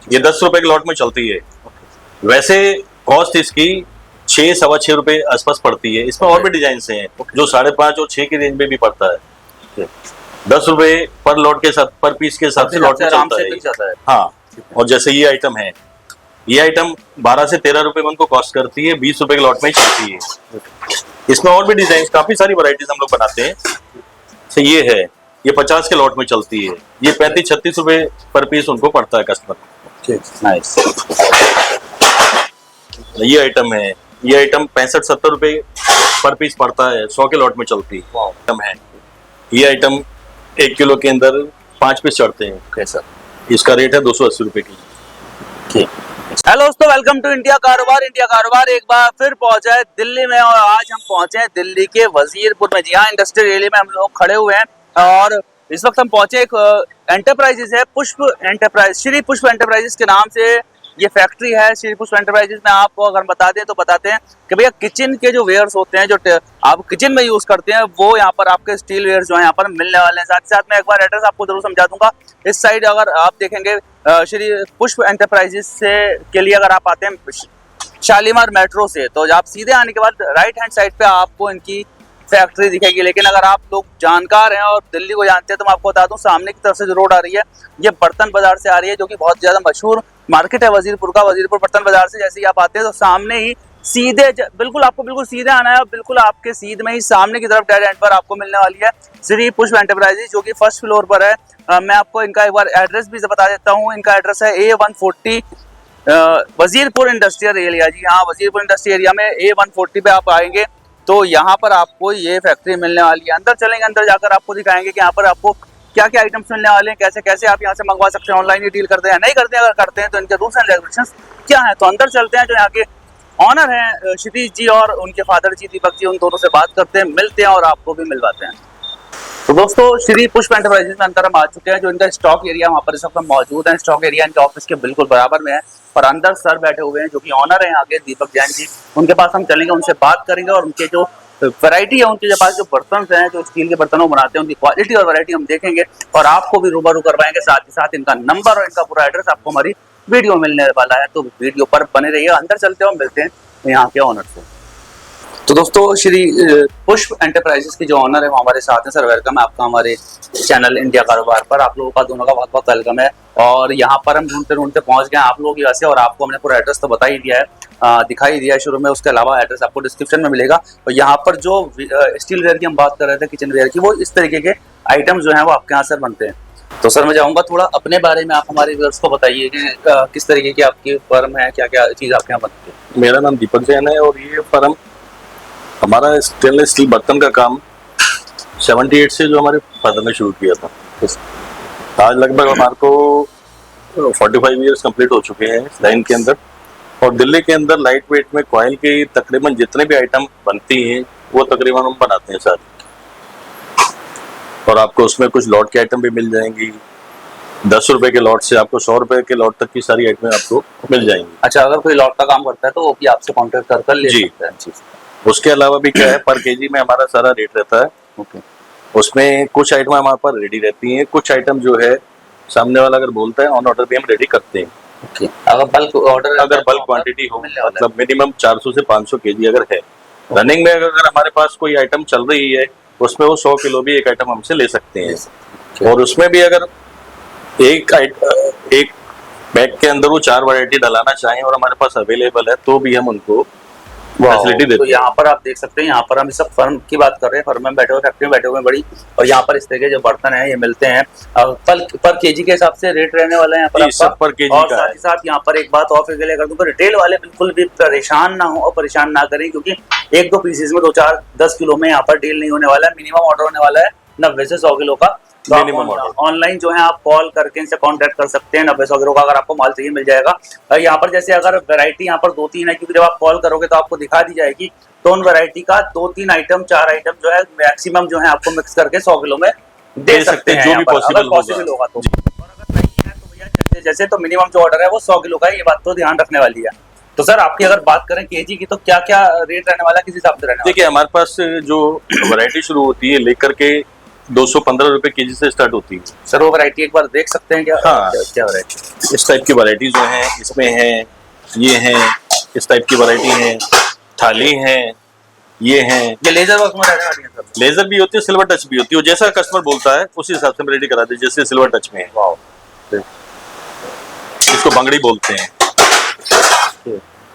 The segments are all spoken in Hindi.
ये 10 रुपए के लॉट में चलती है। वैसे कॉस्ट इसकी 6-6.25 रुपए आसपास पड़ती है। इसमें और भी डिजाइन हैं जो 5.5 और 6 की रेंज में भी पड़ता है। 10 रुपए पर लॉट के साथ, पर पीस के हिसाब से लॉट में चलता है। हाँ, और जैसे ये आइटम है, ये आइटम 12 से 13 रुपए में उनको कॉस्ट करती है, 20 रुपए के लॉट में चलती है। इसमें और भी डिजाइन, काफी सारी वैरायटीज हम लोग बनाते हैं। तो ये है, ये 50 के लॉट में चलती है। ये 35-36 रुपए पर पीस उनको पड़ता है कस्टमर। नाइस। ये आइटम है, ये आइटम 65-70 रुपए पर पीस पड़ता है, 100 के लॉट में चलती है। आइटम है, ये आइटम 1 किलो के अंदर 5 पीस चढ़ते हैं। कैसा? इसका रेट है 280 रुपए की। ठीक। हेलो दोस्तों, वेलकम टू इंडिया कारोबार। इंडिया कारोबार एक बार फिर पहुंचा है दिल्ली में, और आज हम पहुंचे हैं दिल्ली के वजीरपुर में। जी हाँ, इंडस्ट्रियल एरिया में हम लोग खड़े हुए हैं, और इस वक्त हम पहुंचे एक एंटरप्राइजेस है, पुष्प एंटरप्राइज, श्री पुष्प एंटरप्राइजेस के नाम से ये फैक्ट्री है। श्री पुष्प एंटरप्राइजेस में आपको अगर बता दें तो बताते हैं कि भैया किचन के जो वेयर्स होते हैं, जो आप किचन में यूज करते हैं, वो यहाँ पर आपके स्टील वेयर्स जो है यहाँ पर मिलने वाले हैं। साथ ही साथ मैं एक बार एड्रेस आपको जरूर समझा दूंगा। इस साइड अगर आप देखेंगे श्री पुष्प एंटरप्राइजेस से के लिए अगर आप आते हैं शालीमार मेट्रो से, तो आप सीधे आने के बाद राइट हैंड साइड पे आपको इनकी फैक्ट्री दिखेगी। लेकिन अगर आप लोग जानकार हैं और दिल्ली को जानते हैं तो मैं आपको बता दूं, सामने की तरफ से जो रोड आ रही है ये बर्तन बाजार से आ रही है, जो कि बहुत ज्यादा मशहूर मार्केट है वजीरपुर का। वजीरपुर बर्तन बाजार से जैसे ही आप आते हैं तो सामने ही सीधे बिल्कुल आपको बिल्कुल सीधे आना है, और बिल्कुल आपके सीध में ही सामने की तरफ डेड एंड पर आपको मिलने वाली है श्री पुष्प एंटरप्राइजेज, जो कि फर्स्ट फ्लोर पर है। मैं आपको इनका एक बार एड्रेस भी बता देता हूँ। इनका एड्रेस है A140 वजीरपुर इंडस्ट्रियल एरिया। जी हाँ, वजीरपुर इंडस्ट्रियल एरिया में A140 पे आप आएंगे तो यहाँ पर आपको ये फैक्ट्री मिलने वाली है। अंदर चलेंगे, अंदर जाकर आपको दिखाएंगे कि यहाँ पर आपको क्या क्या आइटम्स मिलने वाले हैं, कैसे कैसे आप यहाँ से मंगवा सकते हैं, ऑनलाइन ही डील करते हैं, नहीं करते हैं, अगर करते हैं तो इनके रूल्स एंड रेगुलेशंस क्या है। तो अंदर चलते हैं, जो यहाँ के ऑनर हैं क्षितिज जी और उनके फादर जी दीपक जी, उन दोनों से बात करते हैं, मिलते हैं और आपको भी मिलवाते हैं। तो दोस्तों, श्री पुष्प एंटरप्राइजेस में अंदर हम आ चुके हैं। जो इनका स्टॉक एरिया वहाँ पर इस वक्त मौजूद है, स्टॉक एरिया इनके ऑफिस के बिल्कुल बराबर में है, और अंदर सर बैठे हुए हैं जो कि ऑनर हैं आगे, दीपक जैन जी। उनके पास हम चलेंगे, उनसे बात करेंगे, और उनके जो वैरायटी है, उनके पास जो बर्तन हैं, जो स्टील के बर्तनों बनाते हैं, उनकी क्वालिटी और वैरायटी हम देखेंगे और आपको भी रूबरू करवाएंगे। साथ ही साथ इनका नंबर और इनका पूरा एड्रेस आपको हमारी वीडियो मिलने वाला है, तो वीडियो पर बने रहिए। अंदर चलते हैं और मिलते हैं यहाँ के ऑनर से। तो दोस्तों, श्री पुष्प एंटरप्राइजेस के जो ऑनर है वो हमारे साथ हैं। सर, वेलकम है आपका हमारे चैनल इंडिया कारोबार पर। आप लोगों का दोनों का बहुत बहुत वेलकम है। और यहाँ पर हम ढूंढते ढूंढते पहुंच गए आप लोगों की वजह से, और आपको हमने पूरा एड्रेस तो बता ही दिया है, दिखाई दिया है शुरू में। उसके अलावा एड्रेस आपको डिस्क्रिप्शन में मिलेगा। और यहाँ पर जो स्टील वेयर की हम बात कर रहे थे, किचन वेयर की, वो इस तरीके के आइटम जो है वो आपके यहाँ से बनते हैं। तो सर, मैं चाहूँगा थोड़ा अपने बारे में आप हमारे व्यूअर्स को बताइए कि किस तरीके की आपकी फर्म है, क्या क्या चीज़ आपके यहाँ बनती है। मेरा नाम दीपक जैन है, और ये फर्म हमारा स्टेनलेस स्टील बर्तन का काम 78 से जो हमारे फादर ने शुरू किया था। आज लगभग हमारे को 45 ईयर्स कंप्लीट हो चुके हैं इस लाइन के अंदर। और दिल्ली के अंदर लाइट वेट में कॉइल के तकरीबन जितने भी आइटम बनती हैं वो तकरीबन हम बनाते हैं सारी। और आपको उसमें कुछ लॉट के आइटम भी मिल जाएंगी। 10 रुपए के लॉट से आपको 100 रुपए के लॉट तक की सारी आइटम आपको मिल जाएंगी। अच्छा, अगर कोई लॉट का काम करता है तो वो भी आपसे कॉन्टेक्ट कर ले सकता है। उसके अलावा भी क्या है, पर केजी में हमारा सारा रेट रहता है। ओके। उसमें कुछ आइटम हमारे पास रेडी रहती हैं, कुछ आइटम जो है सामने वाला अगर बोलता है ऑन ऑर्डर भी हम रेडी करते हैं। ओके। अगर बल्क ऑर्डर, अगर बल्क क्वांटिटी हो, मतलब मिनिमम 400 से 500 केजी अगर है रनिंग में, अगर हमारे पास कोई आइटम चल रही है उसमें वो 100 किलो भी एक आइटम हमसे ले सकते हैं। और उसमें भी अगर एक बैग के अंदर वो 4 वैरायटी डलाना चाहें और हमारे पास अवेलेबल है तो भी हम उनको फैसिलिटी देते हैं। तो यहाँ पर आप देख सकते हैं, यहाँ पर हम इस फर्म की बात कर रहे हैं, फर्म में बैठे हुए, फैक्ट्री में बैठे हुए बड़ी, और यहाँ पर इस तरह के जो बर्तन है ये मिलते हैं। पर केजी के हिसाब से रेट रहने वाला है यहाँ पर आपका, पर केजी और साथ ही साथ यहाँ पर एक बात और फिर कर दूं, तो रिटेल वाले बिल्कुल भी परेशान ना हो और परेशान ना करें, क्योंकि 1-2 पीसेज में 2-4 10 किलो में यहाँ पर डील नहीं होने वाला है। मिनिमम ऑर्डर होने वाला है 90 से 100 किलो का। तो ऑनलाइन जो है आप कॉल करके इनसे कांटेक्ट कर सकते हैं। 90-100 किलो का अगर आपको माल चाहिए मिल जाएगा। यहाँ पर जैसे अगर वैरायटी यहाँ पर 2-3 है, क्योंकि जब आप कॉल करोगे तो आपको दिखा दी जाएगी, तो उन वैरायटी का 2-3 आइटम 4 आइटम जो है मैक्सिमम जो है आपको मिक्स करके 100 किलो में दे सकते हैं, जो भी पॉसिबल होगा। तो और अगर नहीं है तो भैया जैसे तो मिनिमम जो ऑर्डर है वो 100 किलो का है, ये बात तो ध्यान रखने वाली है। तो सर, आपकी अगर बात करें केजी की, तो क्या क्या रेट रहने वाला है, किस हिसाब से रहने वाला है? देखिए, हमारे पास जो वैरायटी शुरू होती है लेकर के 215 रुपए केजी से स्टार्ट होती है। सर वो वैरायटी एक बार देख सकते हैं क्या? हाँ। क्या वैरायटी? इस टाइप की वैरायटी जो है इसमें है, ये है, इस टाइप की वैरायटी है, थाली है, ये है। ये लेजर वर्क में रहने वाली है सर? लेजर भी होती है, सिल्वर टच भी होती है, जैसा कस्टमर बोलता है उसी हिसाब से हम रेडी करा देते, जैसे सिल्वर टच में है। वाओ, इसको बंगड़ी बोलते हैं।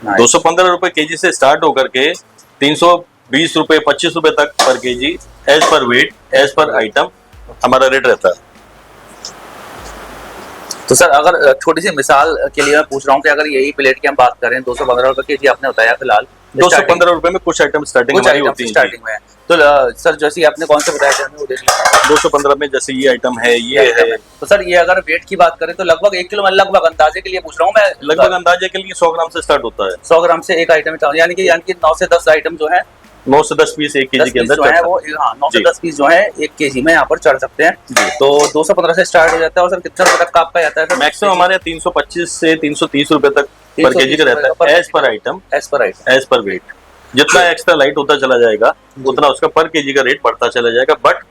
नाइस। 215 रुपए केजी से स्टार्ट होकर के 320 रुपए 25 रुपए तक पर KG, as per weight, as per item हमारा रेट रहता है। तो सर अगर छोटी सी मिसाल के लिए मैं पूछ रहा हूँ कि अगर यही प्लेट की हम बात करें 215 रुपए केजी आपने बताया फिलहाल, 215 रुपए में कुछ आइटम स्टार्टिंग कुछ हमारी आइटम होती है। स्टार्टिंग में है। तो सर जैसे आपने कौन से बताया था हमें वो देख लीजिए। 215 में जैसे ये आइटम है, ये है। तो सर ये अगर वेट की बात करें तो लगभग 1 किलो, मैं लगभग अंदाजे के लिए पूछ रहा हूँ मैं, लगभग अंदाजे के लिए 100 ग्राम से स्टार्ट होता है। 100 ग्राम से एक आइटम, यानी कि 9 से 10 आइटम जो है, 9 से 10 पीस 1 केजी 10 के पीस अंदर जो है चढ़ता वो, हाँ 9 से जी। 10 पीस जो है 1 केजी में यहाँ पर चढ़ सकते हैं। जी। तो 215 से स्टार्ट हो जाता है। और सर कितना रुपए तक का आपका जाता है? मैक्सिमम हमारे 325 से 330 रुपए तक पर केजी का रहता है, as per item, as per item. As per weight. जितना एक्स्ट्रा लाइट होता चला जाएगा उतना उसका पर केजी का रेट बढ़ता चला जाएगा, बट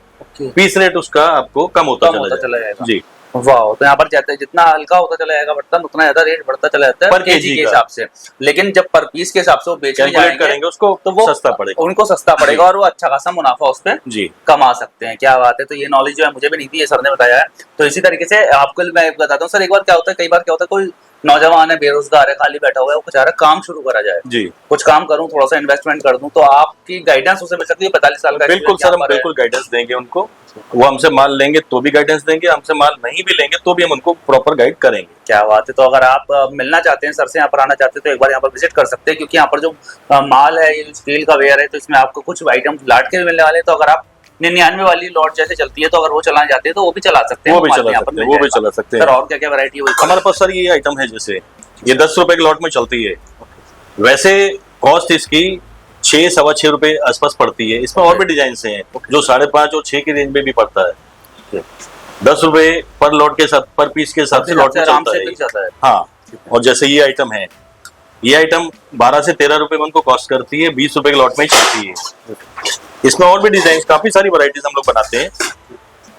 पीस रेट उसका आपको कम होता चला जाएगा। जी। वाह, तो यहाँ पर जाते हैं जितना हल्का होता चला जाएगा बर्तन उतना ज्यादा रेट बढ़ता चला जाता है पर केजी के का। हिसाब से। लेकिन जब पर पीस के हिसाब से वो बेचने कैलकुलेट जाएंगे करेंगे उसको तो वो सस्ता पड़ेगा। उनको सस्ता पड़ेगा और वो अच्छा खासा मुनाफा उस पर जी। कमा सकते हैं। क्या बात है। तो ये नॉलेज जो है मुझे भी नहीं थी, ये सर ने बताया है। तो इसी तरीके से आपको मैं बताता हूँ सर, एक बार क्या होता है, कई बार क्या होता है, कोई नौजवान है, बेरोजगार है, खाली बैठा हुआ है, वो कुछ काम शुरू करा जाए, जी। कुछ काम करूं, थोड़ा सा इन्वेस्टमेंट कर दूं, तो आपकी गाइडेंस उसे मिल सकती है। 45 साल का बिल्कुल experience सर, हम यहाँ पर है। बिल्कुल गाइडेंस देंगे उनको। वो हमसे माल लेंगे तो भी गाइडेंस देंगे, हमसे माल नहीं भी लेंगे तो भी हम उनको प्रॉपर गाइड करेंगे। क्या बात है। तो अगर आप मिलना चाहते हैं सर से, यहाँ पर आना चाहते हैं, तो एक बार यहाँ पर विजिट कर सकते हैं, क्योंकि यहाँ पर जो माल है, ये स्टील का वेयर है, तो इसमें आपको कुछ आइटम लाट के भी मिलने वाले हैं। तो अगर आप 99 वाली लॉट जैसे चलती है, तो अगर वो चलाना चाहते हैं तो वो भी चला सकते हैं। वो भी चला सकते हैं, वो भी चला सकते हैं। सर और क्या क्या वैरायटी है हमारे पास सर ये आइटम है, जैसे ये 10 रुपए के लॉट में चलती है। वैसे कॉस्ट इसकी 6 सवा 6 रुपए आसपास पड़ती है। इसमें और भी डिजाइन हैं जो 5.5 और 6 की रेंज में भी पड़ता है। 10 रुपए पर लॉट के साथ, पर पीस के हिसाब से लॉट में चलता है। हाँ, और जैसे ये आइटम है, ये आइटम 12 से 13 रुपए में उनको कॉस्ट करती है, 20 रुपए के लॉट में चलती है। इसमें और भी डिजाइन, काफी सारी वैरायटीज हम लोग बनाते हैं।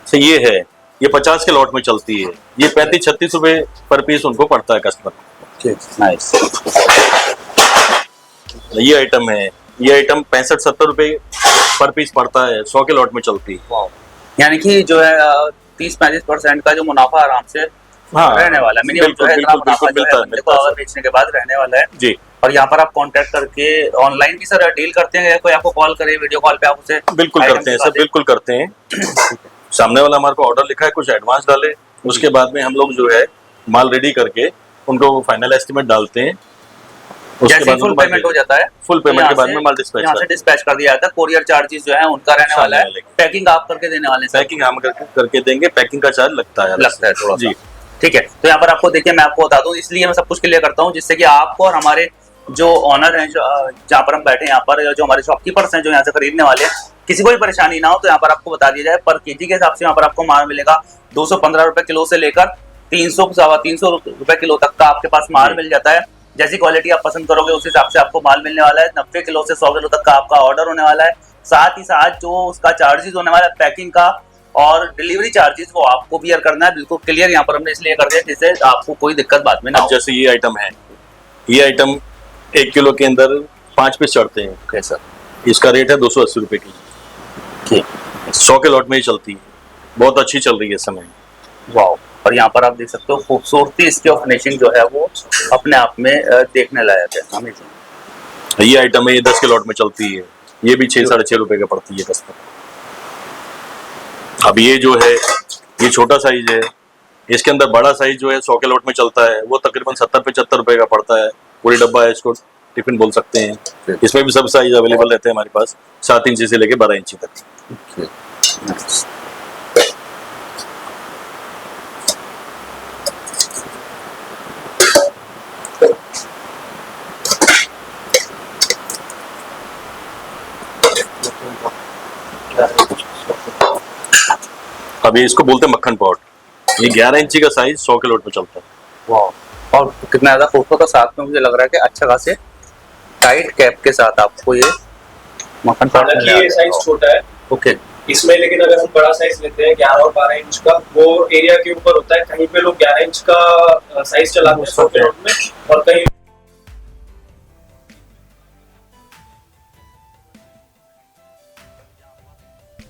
तो ये है, ये 50 के लॉट में चलती है, ये 35-36 रुपए पर पीस उनको पड़ता है कस्टमर। नाइस। ये आइटम है, ये आइटम 65-70 रुपए पर पीस पड़ता है, 100 के लॉट में चलती है। यानी कि जो है 30-35% का जो मुनाफा आराम से रहने वाला है, मिनिमम जो है इतना मुनाफा जो है बंदे को और बेचने के बाद रहने वाला है जी। और यहाँ पर आप कांटेक्ट करके ऑनलाइन भी सर डील करते हैं, कोई आपको कॉल करे, वीडियो कॉल पे आप उसे बिल्कुल करते हैं सर, बिल्कुल करते हैं। सामने वाला हमारे को ऑर्डर लिखा है, कुछ एडवांस डाले, उसके बाद में हम लोग जो है माल रेडी करके उनको फाइनल एस्टिमेट डालते हैं। उसके बाद फुल पेमेंट हो जाता है, फुल पेमेंट के बाद में माल डिस्पैच यहाँ से डिस्पैच कर दिया जाता है। कोरियर चार्जेस जो है उनका रहने वाला है, पैकिंग आप करके देने वाले हैं। पैकिंग हम करके देंगे, पैकिंग का चार्ज लगता है थोड़ा जी। ठीक है। तो यहाँ पर आपको देखिए, मैं आपको बता दूं, इसलिए मैं सब कुछ क्लियर करता हूँ जिससे कि आपको और हमारे जो ऑनर हैं, जहाँ पर हम बैठे हैं, यहाँ पर जो हमारे शॉपकीपर्स हैं जो यहाँ से खरीदने वाले हैं, किसी को भी परेशानी ना हो। तो यहाँ पर आपको बता दिया जाए, पर केजी के हिसाब से यहाँ पर आपको माल मिलेगा 215 रुपए किलो से लेकर 300-350 रुपए किलो तक का आपके पास माल मिल जाता है। जैसी क्वालिटी आप पसंद करोगे उस हिसाब से आपको माल मिलने वाला है। 90 किलो से 100 किलो तक का आपका ऑर्डर होने वाला है। साथ ही साथ जो उसका चार्जेस होने वाला है पैकिंग का और डिलीवरी चार्जेस, वो आपको बियर करना है। बिल्कुल क्लियर यहाँ पर हमने इसलिए कर दिया जिससे आपको कोई दिक्कत बाद में ना हो। जैसे ये आइटम है, ये आइटम 1 किलो के अंदर 5 पीस चढ़ते हैं। ओके सर, इसका रेट है 280 रुपए की। 100 के लॉट में ही चलती है, बहुत अच्छी चल रही है इस समय। वाओ। और यहाँ पर आप देख सकते हो खूबसूरती इसकी और फिनिशिंग जो है वो अपने आप में देखने लायक है। अमेजिंग। ये आइटम है, ये 10 के लॉट में चलती है, ये भी 6-6.5 रुपए का पड़ती है कस्टमर। अब ये जो है, ये छोटा साइज है, इसके अंदर बड़ा साइज जो है 100 के लॉट में चलता है, वो तकरीबन 70-75 रुपए का पड़ता है। पूरी डब्बा है, इसको टिफिन बोल सकते हैं। इसमें भी सब साइज अवेलेबल रहते हैं हमारे पास, 7 इंची से लेके 12 इंची तक। अभी इसको बोलते हैं मक्खन पॉट। ये 11 इंची का साइज 100 के लॉट में चलता है। वाह। और कितना ज्यादा खूबसूरत, साथ में मुझे लग रहा है कि अच्छा खासे टाइट कैप के साथ आपको ये मक्खन पॉट। ये साइज छोटा है, ओके। इसमें लेकिन अगर हम बड़ा साइज लेते हैं 11 और 12 इंच का, वो एरिया के ऊपर होता है। कहीं पे लोग 11 इंच का साइज चलाते हैं 100 के नोट में, और कहीं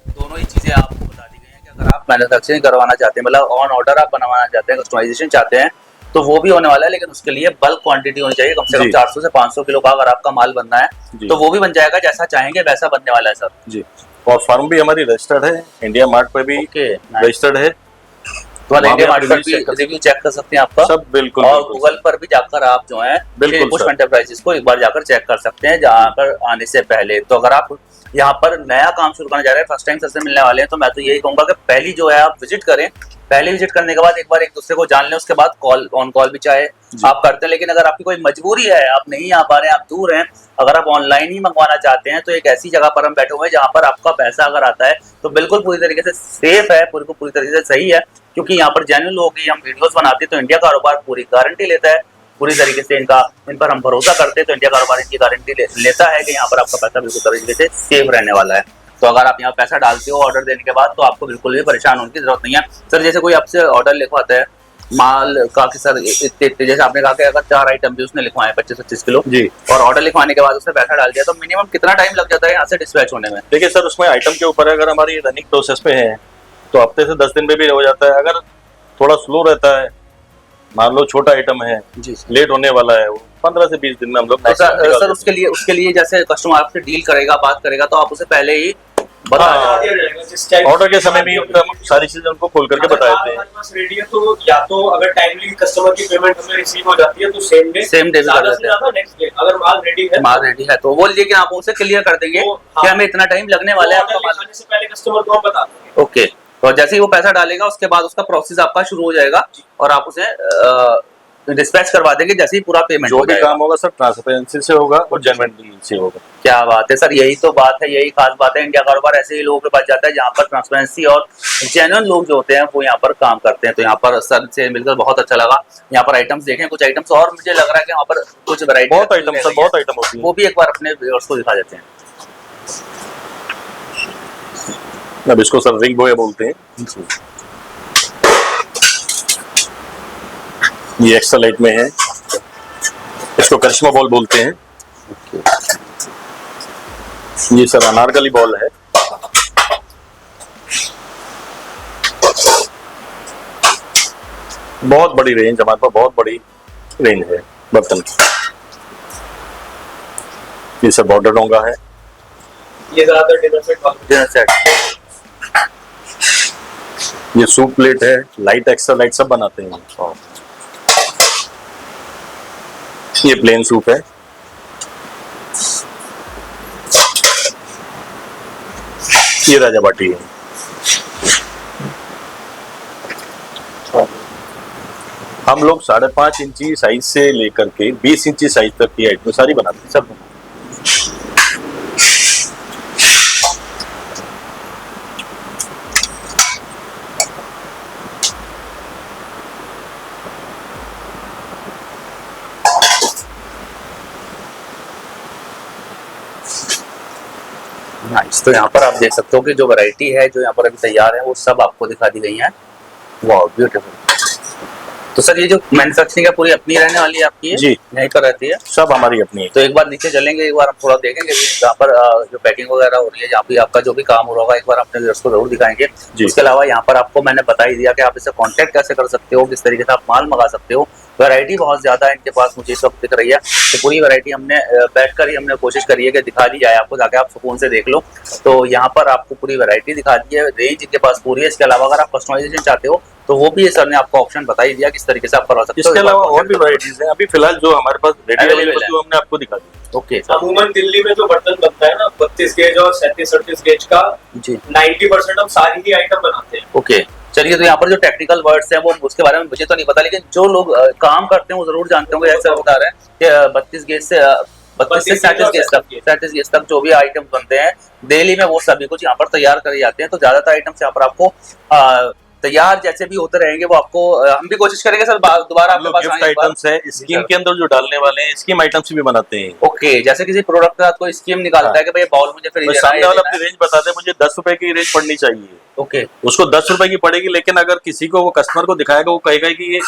दोनों ही चीजें आपको बता दी गई हैं कि अगर आप मैन्युफैक्चरिंग करवाना चाहते हैं, मतलब ऑन ऑर्डर आप बनवाना चाहते हैं, कस्टमाइजेशन चाहते हैं, तो वो भी होने वाला है। लेकिन उसके लिए बल्क क्वांटिटी होनी चाहिए, कम से कम जी। 400 से 500 किलो का अगर आपका माल बनना है जी। तो वो भी बन जाएगा। जैसा चाहेंगे वैसा बनने वाला है सर। जी, और फर्म भी हमारी रजिस्टर्ड है, इंडिया मार्ट पे भी ओके, रजिस्टर्ड है। तो वहाँ इंडिया भी मार्ट आप पर reviews check कर भी रिव्यू चेक कर सकते हैं आपका, सब बिल्कुल और बिल्कुल गूगल पर भी जाकर आप जो है बिल्कुल पुष्प सर। एंटरप्राइजेस को एक बार जाकर चेक कर सकते हैं जहाँ पर आने से पहले। तो अगर आप यहाँ पर नया काम शुरू करने जा रहे हैं, फर्स्ट टाइम सर से मिलने वाले हैं, तो मैं तो यही कहूंगा कि पहली जो है आप विजिट करें। पहले विजिट करने के बाद एक बार एक दूसरे को जान लें, उसके बाद कॉल ऑन कॉल भी चाहे आप करते हैं। लेकिन अगर आपकी कोई मजबूरी है, आप नहीं आ पा रहे हैं, आप दूर हैं, अगर आप ऑनलाइन ही मंगवाना चाहते हैं, तो एक ऐसी जगह पर हम बैठे हुए हैं जहाँ पर आपका पैसा अगर आता है तो बिल्कुल पूरी तरीके से सेफ है, पूरी तरीके से सही है। क्योंकि यहाँ पर जेन्युइन लोग ही, हम वीडियोस बनाते हैं तो इंडिया कारोबार पूरी गारंटी लेता है, पूरी तरीके से इन पर हम भरोसा करते हैं, तो इंडिया कारोबार इनकी गारंटी लेता है कि यहाँ पर आपका पैसा बिल्कुल तरीके से सेफ रहने वाला है। तो अगर आप यहाँ पैसा डालते हो ऑर्डर देने के बाद, तो आपको बिल्कुल भी परेशान होने की जरूरत नहीं है। सर जैसे कोई आपसे ऑर्डर लिखवाता है माल का कि सर इतने, जैसे आपने कहा कि अगर 4 आइटम भी उसने लिखवाए 25-25 किलो जी, और ऑर्डर लिखवाने के बाद उसने पैसा डाल दिया, तो मिनिमम कितना टाइम लग जाता है यहाँ से डिस्पैच होने में? देखिए सर, उसमें आइटम के ऊपर है। अगर हमारी रनिंग प्रोसेस पे है तो हफ्ते से 10 दिन में भी हो जाता है। अगर थोड़ा स्लो रहता है, मान लो छोटा आइटम है, जी लेट होने वाला है, वो 15 से 20 दिन में हम लोग तो maximum निकाल सर देते उसके लिए जैसे कस्टमर आपसे डील करेगा, बात करेगा, तो आप उसे पहले ही बता हाँ, बता दिया जाएगा जिस टाइम हैं। ऑर्डर के समय भी हम सारी चीजें उनको खोल करके अगर बता माल देते हैं। हमारे पास रेडी है, तो या तो अगर टाइमली कस्टमर की पेमेंट हमें रिसीव हो जाती है तो सेम डे भी कर देते हैं। Next day. अगर माल रेडी है, माल रेडी है तो वो, लेकिन आप उसे क्लियर कर देंगे तो, कि हाँ, हमें इतना टाइम लगने वाला है ऑर्डर आपका माल। लिखाने से पहले कस्टमर को हम बता देंगे। ओके, तो जैसे ही वो पैसा डालेगा उसके बाद उसका प्रोसेस आपका शुरू हो जाएगा और आप उसे डिस्पैच करवा देंगे जैसे ही पूरा पेमेंट जो हो भी जाएगा। काम होगा सर ट्रांसपेरेंसी से होगा और जेन्युइनली से होगा। क्या बात है सर, यही तो बात है, यही खास बात है। इंडिया कारोबार ऐसे ही लोगों के पास जाता है जहाँ पर ट्रांसपेरेंसी और जेन्युइन लोग जो होते हैं वो यहाँ पर काम करते हैं। तो यहाँ पर सर से मिलकर बहुत अच्छा लगा। यहाँ पर आइटम्स देखें, कुछ आइटम्स और मुझे लग रहा है कि यहाँ पर कुछ वैरायटी बहुत आइटम सर, बहुत आइटम होती है। वो भी एक बार अपने व्यूअर्स को दिखा देते हैं। अब इसको सर रिंग बोया बोलते हैं। ये एक्स्ट्रा लाइट में है, इसको करिश्मा बॉल बोलते हैं। ये सर अनारकली बॉल है। बहुत बड़ी रेंज, हमारे पास बहुत बड़ी रेंज है बर्तन की। ये सब बॉर्डर डोंगा है। ये ज्यादातर डिनर सेट ये सूप प्लेट है, लाइट एक्स्ट्रा लाइट सब बनाते हैं। ये प्लेन सूप है। ये राजा बाटी है। हम लोग 5.5 इंची साइज से लेकर के 20 इंची साइज तक की आइटम सारी बनाते हैं, सब। नाइस। तो यहाँ पर आप देख सकते हो कि जो वैरायटी है जो यहाँ पर अभी तैयार है वो सब आपको दिखा दी गई है। वाह ब्यूटीफुल। तो सर ये जो मैन्युफैक्चरिंग है पूरी अपनी रहने वाली है आपकी? जी, यहीं पर रहती है। सब हमारी अपनी है। तो एक बार नीचे चलेंगे, एक बार हम थोड़ा देखेंगे जहाँ पर जो पैकिंग वगैरह हो रही है, जहाँ भी आपका जो भी काम हो रहा होगा, एक बार अपने व्यूअर्स को जरूर दिखाएंगे। उसके अलावा यहाँ पर आपको मैंने बता ही दिया कि आप इससे कांटेक्ट कैसे कर सकते हो, किस तरीके से आप माल मंगा सकते हो। वैरायटी बहुत ज्यादा है इनके पास, मुझे इस वक्त दिख रही है। तो पूरी वैरायटी हमने बैठकर ही हमने कोशिश करी है कि दिखा दी जाए आपको, ताकि आप सुकून से देख लो। तो यहाँ पर आपको पूरी वैरायटी दिखा दी है, रेंज इनके पास पूरी है। इसके अलावा अगर आप कस्टमाइजेशन चाहते हो तो वो भी सर ने आपको ऑप्शन बता ही दिया किस तरीके से आप करवा सकते हो। इसके अलावा और भी वैरायटीज हैं। अभी फिलहाल जो हमारे पास रेडी अवेलेबल है वो हमने आपको दिखा दी। ओके। अमूमन दिल्ली में जो बर्तन बनता है ना 32 गेज और 37-38 गेज का, जी 90% हम सारी ही आइटम बनाते हैं। ओके चलिए। तो यहाँ पर जो टेक्निकल वर्ड्स हैं वो उसके बारे में मुझे तो नहीं पता, लेकिन जो लोग काम करते हैं वो जरूर जानते होंगे। ऐसा बता रहे हैं कि 32 गेज से 32 से 37 गेज तक जो भी आइटम बनते हैं दिल्ली में वो सभी कुछ यहाँ पर तैयार करे जाते हैं। तो ज्यादातर आइटम्स यहाँ पर आपको तैयार जैसे भी होते रहेंगे वो आपको हम भी कोशिश करेंगे सर दोबारा आपके पास गिफ्ट आने एक बार। आइटम्स है, स्कीम के अंदर जो डालने वाले हैं, स्कीम आइटम्स भी बनाते हैं। ओके, जैसे किसी प्रोडक्ट का कोई स्कीम निकालता है कि भाई बाउल मुझे फ्री तो देना है, सामने ये वाला देना अपनी रेंज बता दे, मुझे 10 रुपए की रेंज पड़नी चाहिए, है। ओके उसको 10 रुपए की पड़ेगी, लेकिन अगर किसी को वो कस्टमर को दिखाएगा, वो कहेगा कि ये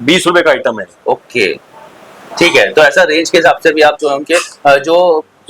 20 रुपए का आइटम है। ओके ठीक है, तो ऐसा रेंज के हिसाब से भी आप जो है उनके जो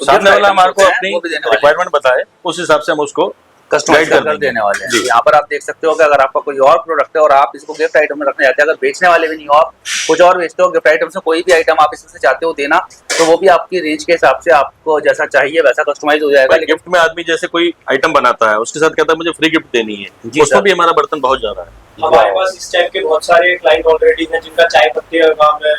सामने वाला हमारे को अपनी वो भी देने वाले हैं। रिक्वायरमेंट बताए, उस हिसाब से हम उसको कस्टमाइज guide कर कर देंगे। देने वाले हैं। जी। यहाँ पर आप देख सकते हो कि अगर आपका कोई और प्रोडक्ट है और आप इसको गिफ्ट आइटम में रखना चाहते हैं, अगर बेचने वाले भी नहीं हो, आप कुछ और बेचते हो, गिफ्ट आइटम से कोई भी आइटम आप इसमें से चाहते हो देना, तो वो भी आपकी रेंज के हिसाब से आपको जैसा चाहिए वैसा कस्टमाइज हो जाएगा। लेकिन गिफ्ट में आदमी जैसे कोई आइटम बनाता है, उसके साथ कहता है मुझे फ्री गिफ्ट देनी है, जी उसमें सर। भी हमारा बर्तन बहुत जा रहा है। हमारे पास इस टाइप के बहुत सारे क्लाइंट ऑलरेडी हैं जिनका चाय पत्ती का काम है,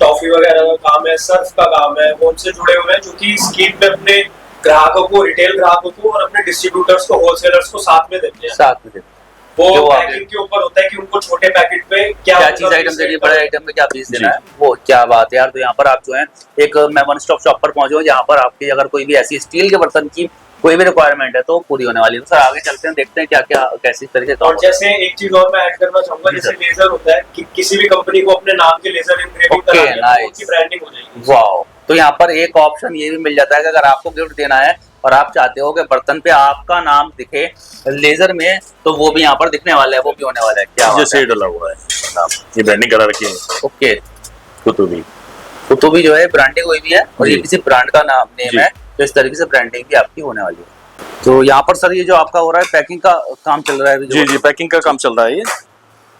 टॉफी वगैरह का काम है, सर्फ का काम है, वो उनसे जुड़े हुए हैं जो कि स्कीम में अपने ग्राहकों को, रिटेल ग्राहकों को और अपने डिस्ट्रीब्यूटर्स को, होलसेलर्स को साथ में देते हैं। साथ में देते हैं। वो जो पैकिंग के ऊपर होता है कि उनको छोटे पैकेट पे क्या क्या चीज आइटम देनी है, बड़े आइटम में क्या पीस देना है, वो क्या बात है यार। तो यहाँ पर आप जो है एक मैं वन स्टॉप शॉप पर पहुंचे हूँ, जहाँ पर आपकी अगर कोई भी ऐसी स्टील के बर्तन की कोई भी रिक्वायरमेंट है तो पूरी होने वाली है। तो सर आगे चलते हैं, देखते हैं क्या क्या कैसी तरीके का और जैसे एक चीज और मैं ऐड करना चाहूंगा, जी जैसे सर। लेजर होता है कि किसी भी कंपनी को अपने नाम के लेजर एंग्रेविंग Okay, करानी है तो nice. उनकी ब्रांडिंग हो जाएगी। वाओ, तो यहाँ पर एक ऑप्शन ये भी मिल जाता है कि अगर आपको गिफ्ट देना है और आप चाहते हो कि बर्तन पे आपका नाम दिखे लेजर में, तो वो भी यहाँ पर दिखने वाला है, वो भी होने वाला है। क्या ये बात है। शेड डला हुआ है, ये ब्रांडिंग करा रखी है ओके, कुतुबी। तो भी जो है ब्रांडिंग हुई भी है और ये जी। किसी ब्रांड का नाम जी। नेम है, तो इस तरीके से ब्रांडिंग भी आपकी होने वाली है। तो यहाँ पर सर ये जो आपका हो रहा है पैकिंग का काम चल रहा है अभी जो- जी जी, पैकिंग का काम चल रहा है।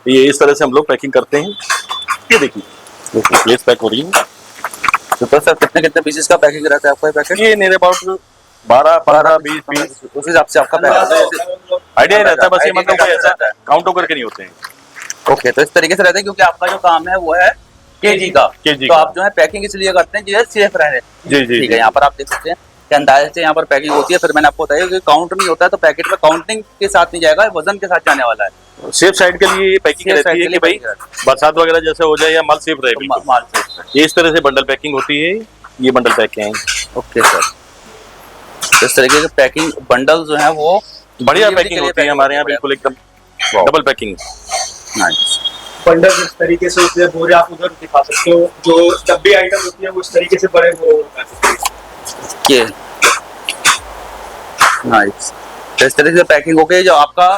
ये इस तरह से हम लोग पैकिंग करते हैं। ये देखिए प्लेस पैक हो रही है। तो सर कितने कितने पीसेस का पैकिंग रहता है आपका ये पैकेट? ये नियर अबाउट 12 15 20 पीस उस हिसाब से आपका अंदाजा पैकेट होता है मतलब आइडिया ही रहता है, बस ये आइडिया मतलब का कोई ऐसा रहता है। काउंट होकर के नहीं होते हैं। ओके, तो इस तरीके से रहता है क्योंकि आपका जो काम है वो है केजी का, केजी तो का। आप जो है पैकिंग इसलिए करते हैं जो है सेफ रहे। जी जी ठीक जी। है, यहाँ पर आप देख सकते हैं कि अंदाजे से यहाँ पर पैकिंग होती है। फिर मैंने आपको बताया कि काउंट नहीं होता है, तो पैकेट में काउंटिंग के साथ नहीं जाएगा, वजन के साथ जाने वाला है। सेफ साइड के लिए ये पैकिंग Safe side रहती है के लिए कि भाई packing रहती बरसात वगैरह जैसे हो जाए या माल सेफ रहे तो बिल्कुल। माल सेफ। ये इस तरह से बंडल पैकिंग होती है। ये बंडल पैक हैं, ओके सर, तो इस तरीके के पैकिंग बंडल जो है वो बढ़िया delivery के पैकिंग लिए होती है हमारे यहाँ, बिल्कुल एकदम डबल पैकिंग। नाइस। बंडल इस तरीके से होते हैं, बोरे आप उधर दिखा सकते हो, जो डब्बी आइटम होती है वो इस तरीके से बड़े बोरे होते हैं। ये नाइस, तो इस तरीके से पैकिंग हो गई जो आपका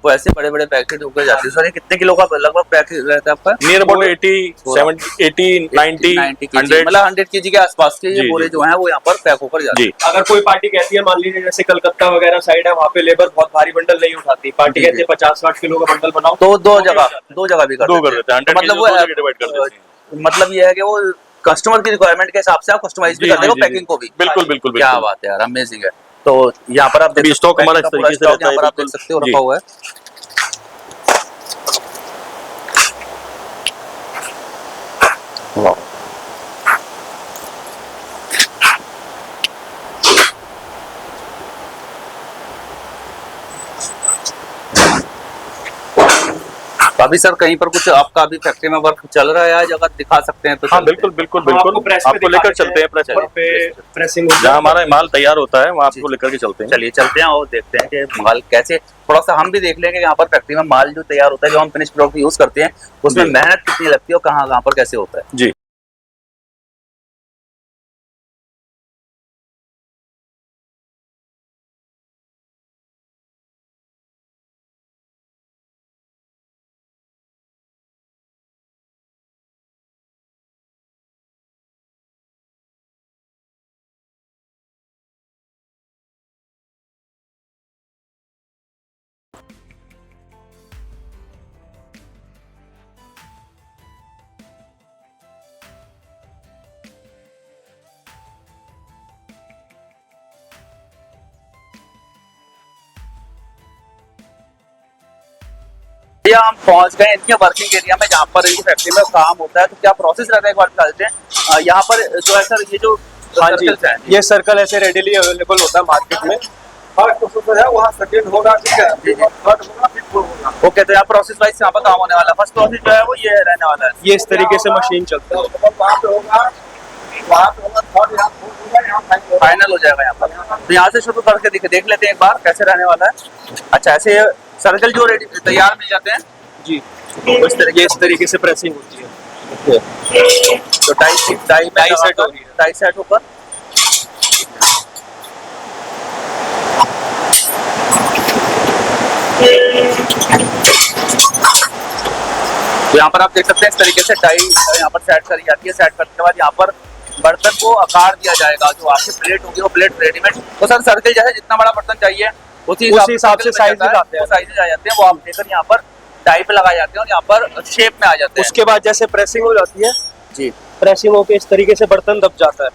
वो ऐसे बड़े बड़े पैकेट होकर जाती है। सर ये कितने किलो का लगभग पैकेट रहता है आपका? Near about 80 70 80 90 100। मतलब 100 केजी के आसपास के ये जी, बोरे जी। जो हैं वो यहाँ पर पैक होकर जाते जी अगर कोई पार्टी कहती है, मान लीजिए जैसे कलकत्ता वगैरह साइड है, वहाँ पे लेबर बहुत भारी बंडल नहीं उठाती, पार्टी जी, कहती है 50-60 किलो का बंडल बनाओ, हैं। तो दो भी जगह भी कर दो देते कर देते हैं, 100 तो मतलब केजी वो दो जगह डिवाइड कर देते हैं। मतलब ये है कि वो कस्टमर की रिक्वायरमेंट के हिसाब से आप कस्टमाइज भी जी, कर देते हो जी, जी, पैकिंग को भी। बिल्कुल बिल्कुल क्या बिल्कुल। बात है यार, अमेजिंग है। तो यहाँ पर आप देख अभी सकते हो stock हमारा पैकिंग का इस पूरा तरीके से stock रहता यहाँ है, पर आप देख बिल्कुल। सकते हो जी। रखा हुआ है। वाह, तो अभी सर कहीं पर कुछ आपका अभी फैक्ट्री में वर्क चल रहा है आज, अगर दिखा सकते हैं तो हाँ चलते बिल्कुल बिल्कुल हम आपको बिल्कुल, प्रेस पे आपको दिखा लेकर देते चलते हैं प्रेस वहाँ पे प्रेसिंग जहाँ हमारा माल तैयार होता है वहाँ जी। आपको लेकर के चलते हैं। चलिए चलते हैं और देखते हैं कि माल कैसे, थोड़ा सा हम भी देख लेंगे कि यहाँ पर फैक्ट्री में माल जो तैयार होता है, जो हम फिनिश प्रोडक्ट यूज करते हैं, उसमें जी। मेहनत कितनी लगती है और कहाँ कहाँ पर कैसे होता है। जी भैया हम पहुंच गए इनके वर्किंग एरिया में, जहाँ पर इनकी फैक्ट्री में काम होता है। तो क्या प्रोसेस रहता है एक बार बता देते हैं। यहाँ पर जो है सर ये जो हाँ जी, सर्कल्स हैं, ये सर्कल ऐसे रेडिली अवेलेबल होता है मार्केट में। फर्स्ट प्रोसेस है वहाँ सेकंड होगा, ठीक है, थर्ड होगा, फिर फोर्थ होगा। ओके, तो यहाँ प्रोसेस वाइज यहाँ पर काम होने वाला है। फर्स्ट प्रोसेस जो है वो ये रहने वाला है, ये इस तरीके से मशीन चलता है। वहाँ पे होगा, थर्ड, यहाँ फोर्थ होगा, यहाँ फाइव होगा। फाइनल हो जाएगा यहाँ पर। तो यहाँ से शुरू करके देख लेते हैं एक बार कैसे रहने वाला है। अच्छा, ऐसे सर्कल जो रेडी तैयार मिल जाते हैं जी, ये इस तरीके से प्रेसिंग होती है। तो डाई सेट हो रही है, डाई सेट ऊपर। तो यहाँ पर आप देख सकते हैं इस तरीके से डाई यहाँ पर सेट करी जाती है। सेट करने के बाद यहाँ पर बर्तन को आकार दिया जाएगा, जो आपकी प्लेट होगी वो प्लेट रेडीमेड। तो सर सर्कल जैसे जितना बड़ा बर्तन चाहिए उसी हिसाब से साइज आ जाते हैं, वो आप लेकर यहाँ पर डाई पे लगाए जाते हैं और यहाँ पर शेप में आ जाते हैं। उसके बाद जैसे प्रेसिंग हो जाती है जी, प्रेसिंग होके इस तरीके से बर्तन दब जाता है।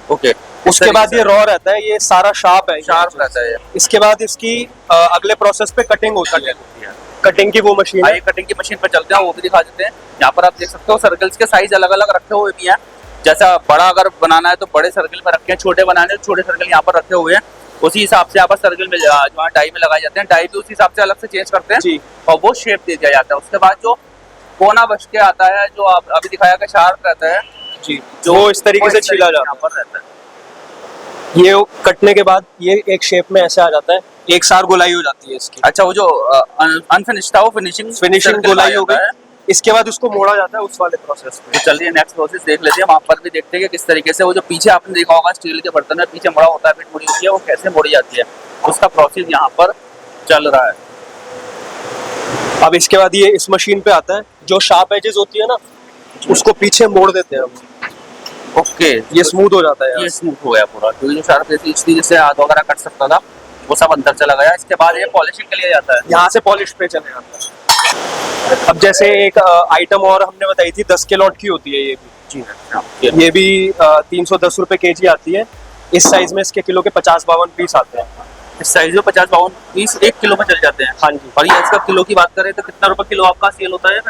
ओके। उसके बाद ये रॉ रहता है, ये सारा शार्प है, शार्प रहता है। इसके बाद इसकी अगले प्रोसेस पे कटिंग होती है। कटिंग की वो मशीन है। आइए कटिंग की मशीन पर चलते हैं, वो भी दिखा देते हैं। यहाँ पर आप देख सकते हो सर्कल्स के साइज अलग अलग रखे हुए भी हैं। जैसा बड़ा अगर बनाना है तो बड़े सर्कल में रखे हैं, छोटे बनाने तो छोटे सर्कल यहाँ पर रखे हुए हैं। उसी हिसाब से यहाँ पर सर्कल में जो है डाई में लगाए जाते हैं, डाई भी उसी हिसाब से अलग से चेंज करते हैं जी। और वो शेप दे दिया जाता है। उसके बाद जो कोना बच के आता है, जो आप अभी दिखाया कि शार्प रहता है जी, जो इस तरीके से छिला जाता यहाँ पर रहता है। है। ये कटने के बाद ये एक शेप में ऐसे आ जाता है, एक सार गोलाई हो जाती है इसकी। अच्छा, वो जो अनफिनिश्ड था वो फिनिशिंग गोलाई हो गई। इसके बाद उसको मोड़ा जाता है उस वाले प्रोसेस में। तो चलिए नेक्स्ट प्रोसेस देख लेते हैं। वहाँ पर भी देखते हैं कि किस तरीके से वो जो पीछे आपने देखा होगा स्टील के बर्तन में पीछे मोड़ा होता है, फिर मुड़ी होती है, वो कैसे मोड़ी जाती है, उसका प्रोसेस यहाँ पर चल रहा है। अब इसके बाद ये इस मशीन पे आता है, जो शार्प एजेस होती है ना उसको पीछे मोड़ देते हैं हम। ओके, ये स्मूथ हो जाता है। ये स्मूथ हो गया पूरा। तो ये शार्प जैसे हाथ वगैरह कट सकता था वो सब अंदर चला गया। इसके बाद ये पॉलिशिंग के लिए जाता है, यहाँ से पॉलिश पे चले जाता है। अब जैसे एक आइटम और हमने बताई थी 10 के लॉट की होती है, ये भी जी। ये भी 310 रुपए केजी आती है। इस साइज में इसके किलो के 50-52 पीस आते हैं। इस साइज में 50-52 पीस 1 किलो में चल जाते हैं। हाँ जी। और ये इसका किलो की बात करें तो कितना रुपए किलो आपका सेल होता है?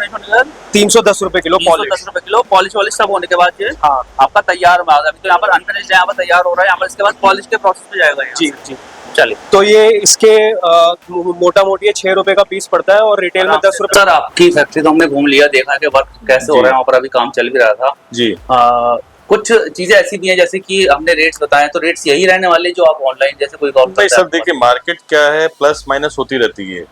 310 रुपए किलो। 310 रुपए किलो। पॉलिश वॉलिश सब होने के बाद ये हाँ आपका तैयार माल है। अभी तो यहाँ पर अनफिनिश्ड है, यहाँ पर तैयार हो रहा है, यहाँ पर इसके बाद पॉलिश के प्रोसेस में जाएगा ये। जी जी। चलिए, तो ये इसके मोटा मोटी 6 रुपए का पीस पड़ता है और रिटेल में 10 रुपए। सर आपकी फैक्ट्री तो हमने घूम लिया, देखा कि वर्क कैसे हो रहा है वहाँ पर, अभी काम चल भी रहा था जी। कुछ चीजें ऐसी भी हैं जैसे कि हमने रेट्स बताए, तो रेट्स यही रहने वाले जो आप ऑनलाइन जैसे कोई और नहीं सर, देखिए मार्केट क्या है, प्लस माइनस होती रहती है।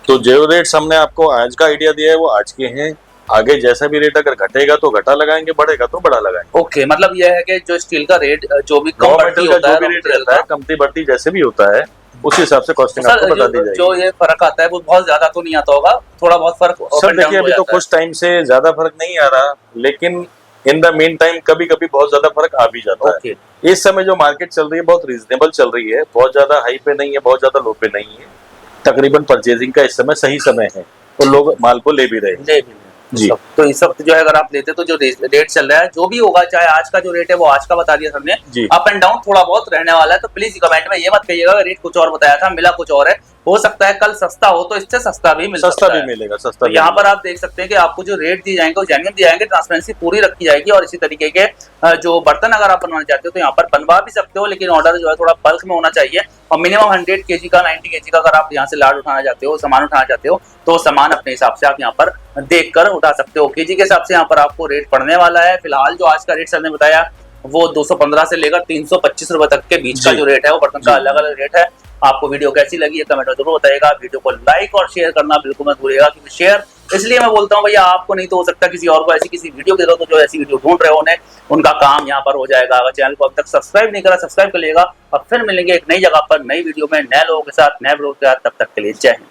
तो जो रेट्स हमने आपको आज का आइडिया दिया है वो आज के हैं। आगे जैसा भी रेट अगर घटेगा तो घटा लगाएंगे, बढ़ेगा तो बढ़ा लगाएंगे। ओके, मतलब यह है कि जो स्टील का रेट जो भी रॉ कम मटेरियल का जो भी रेट रहता है, कमती बढ़ती जैसे भी होता है उस हिसाब से कॉस्टिंग आपको बता दी जाएगी। जो ये फर्क आता है वो बहुत ज्यादा तो नहीं आता होगा, थोड़ा बहुत फर्क सर देखिए अभी तो कुछ टाइम से ज्यादा फर्क नहीं आ रहा, लेकिन इन द मीन टाइम कभी कभी बहुत ज्यादा फर्क आ भी जाता है। इस समय जो मार्केट चल रही है बहुत रीजनेबल चल रही है, बहुत ज्यादा हाई पे नहीं है, बहुत ज्यादा लो पे नहीं है। तकरीबन परचेजिंग का इस समय सही समय है तो लोग माल को ले भी रहे हैं जी। तो इस वक्त जो है अगर आप लेते तो जो रेट चल रहा है जो भी होगा, चाहे आज का जो रेट है वो आज का बता दिया सबने, अप एंड डाउन थोड़ा बहुत रहने वाला है। तो प्लीज कमेंट में ये मत कहिएगा रेट कुछ और बताया था मिला कुछ और है। हो सकता है कल सस्ता हो तो इससे सस्ता भी मिलेगा। सस्ता यहाँ पर आप देख सकते हैं कि आपको जो रेट दिए जाएंगे वो जेन्युइन दिए जाएंगे, ट्रांसपेरेंसी पूरी रखी जाएगी। और इसी तरीके के जो बर्तन अगर आप बनवाना चाहते हो तो यहाँ पर बनवा भी सकते हो, लेकिन ऑर्डर जो है थोड़ा बल्क में होना चाहिए। और मिनिमम 100 kg का 90 kg का अगर आप यहाँ से लाड उठाना चाहते हो, सामान उठाना चाहते हो, तो सामान अपने हिसाब से आप यहाँ पर देख कर उठा सकते हो। केजी के हिसाब से यहाँ पर आपको रेट पड़ने वाला है। फिलहाल जो आज का रेट सर ने बताया वो 215 से लेकर 325 रुपए तक के बीच का जो रेट है वो बर्तन का अलग अलग रेट है। आपको वीडियो कैसी लगी है कमेंट में जरूर बताइएगा। वीडियो को लाइक और शेयर करना बिल्कुल मत भूलिएगा, क्योंकि शेयर इसलिए मैं बोलता हूँ भैया आपको नहीं तो हो सकता किसी और को ऐसी किसी वीडियो के तो जो ऐसी वीडियो ढूंढ रहे हो उनका काम यहाँ पर हो जाएगा। अगर चैनल को अब तक सब्सक्राइब नहीं करा सब्सक्राइब कर लीजिएगा और फिर मिलेंगे एक नई जगह पर नई वीडियो में नए लोगों के साथ नए ब्लॉग के साथ। तब तक के लिए जय हिंद।